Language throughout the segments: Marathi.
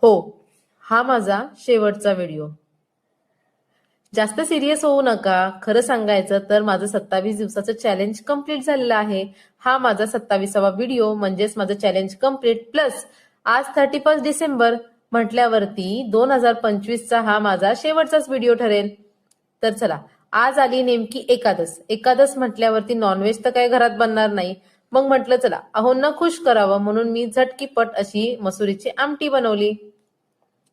हो, हा माझा शेवटचा व्हिडिओ. जास्त सिरियस होऊ नका. खरं सांगायचं तर माझं 27 दिवसाचं चॅलेंज कंप्लीट झालेलं आहे. हा माझा 27वा व्हिडिओ म्हणजेच माझं चॅलेंज कंप्लीट. प्लस आज 31 डिसेंबर म्हटल्यावरती 2025चा हा माझा शेवटचाच व्हिडिओ ठरेल. तर चला, आज आली नेमकी एकादस. एकादस म्हटल्यावरती नॉनव्हेज तर काही घरात बनणार नाही. मग म्हटलं चला अहोंना खुश करावं म्हणून मी झटकीपट अशी मसुरीची आमटी बनवली.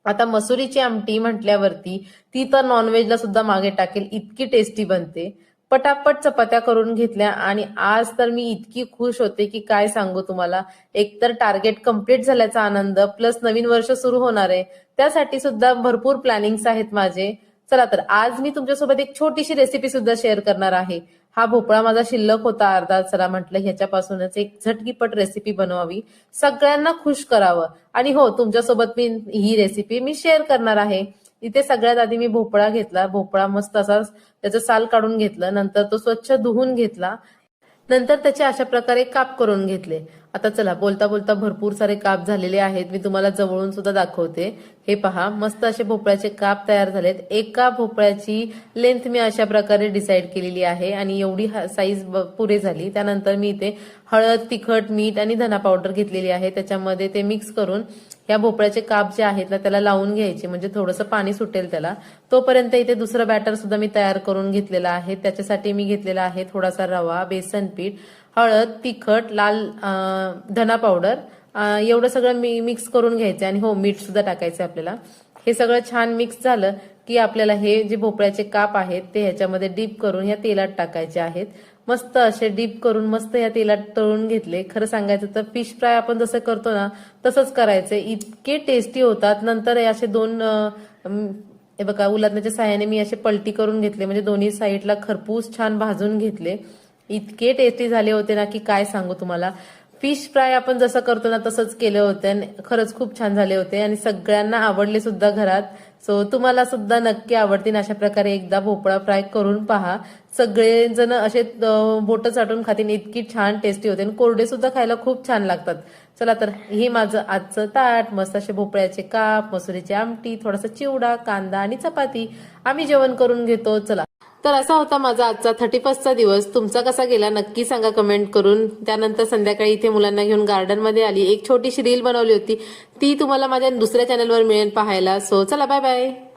आता मसुरीची आमटी म्हटल्यावरती ती तर नॉनव्हेजला सुद्धा मागे टाकेल इतकी टेस्टी बनते. पटापट चपात्या करून घेतल्या आणि आज तर मी इतकी खुश होते की काय सांगू तुम्हाला. एकतर टार्गेट कंप्लीट झाल्याचा आनंद प्लस नवीन वर्ष सुरू होणार आहे त्यासाठी सुद्धा भरपूर प्लॅनिंग्स आहेत माझे. चला तर आज मी तुमच्यासोबत एक छोटीशी रेसिपी सुद्धा शेअर करणार आहे. हा भोपळा माझा शिल्लक होता अर्धा. चला म्हटलं ह्याच्यापासूनच एक झटकीपट रेसिपी बनवावी, सगळ्यांना खुश करावं. आणि हो, तुमच्यासोबत मी ही रेसिपी मी शेअर करणार आहे. इथे सगळ्यात आधी मी भोपळा घेतला. भोपळा मस्त असा त्याचं साल काढून घेतलं. नंतर तो स्वच्छ धुवून घेतला. नंतर त्याचे अशा प्रकारे काप करून घेतले. आता चला, बोलता बोलता भरपूर सारे काप झालेले आहेत. मी तुम्हाला जवळून सुद्धा दाखवते. हे पहा, मस्त असे भोपळ्याचे काप तयार झालेत. एका भोपळ्याची लेंथ मी अशा प्रकारे डिसाईड केलेली आहे आणि एवढी साईज पुरे झाली. त्यानंतर मी इथे हळद, तिखट, मीठ आणि धना पावडर घेतलेली आहे. त्याच्यामध्ये ते मिक्स करून या भोपळ्याचे काप जे आहेत ना त्याला लावून घ्यायचे, म्हणजे थोडंसं पाणी सुटेल त्याला. तोपर्यंत इथे दुसरं बॅटर सुद्धा मी तयार करून घेतलेलं आहे. त्याच्यासाठी मी घेतलेला आहे थोडासा रवा, बेसन पीठ, हळद, तिखट, लाल धना पावडर, एवढं सगळं मिक्स करून घ्यायचं. आणि हो, मीठ सुद्धा टाकायचं आपल्याला. हे सगळं छान मिक्स झालं की आपल्याला हे जे भोपळ्याचे काप आहेत ते ह्याच्यामध्ये डीप करून या तेलात टाकायचे आहेत. मस्त असे डीप करून मस्त या तेलात तळून घेतले. खरं सांगायचं तर फिश फ्राय आपण जसं करतो ना तसंच करायचं. इतके टेस्टी होतात. नंतर असे दोन हे बघा, उलटण्याच्या साह्याने मी असे पलटी करून घेतले, म्हणजे दोन्ही साईडला खरपूस छान भाजून घेतले. इतके टेस्टी झाले होते ना की काय सांगू तुम्हाला. फिश फ्राय आपण जसं करतो ना तसंच केलं होतं आणि खरंच खूप छान झाले होते आणि सगळ्यांना आवडले सुद्धा घरात. सो तुम्हाला सुद्धा नक्की आवडतील अशा प्रकारे एकदा भोपळा फ्राय करून पहा. सगळेजण असे बोट चाटून खातील, इतकी छान टेस्टी होते आणि कोरडे सुद्धा खायला खूप छान लागतात. चला तर, हे माझं आजचं ताट. मस्त असे भोपळ्याचे काप, मसुरीची आमटी, थोडासा चिवडा, कांदा आणि चपाती. आम्ही जेवण करून घेतो. चला तर, असा होता माझा आजचा 31चा दिवस. तुमचा कसा गेला नक्की सांगा कमेंट करून. त्यानंतर संध्याकाळी इथे मुलांना घेऊन गार्डनमध्ये आली. एक छोटीशी रील बनवली होती, ती तुम्हाला माझ्या दुसऱ्या चॅनलवर मिळेल पाहायला. सो चला, बाय बाय.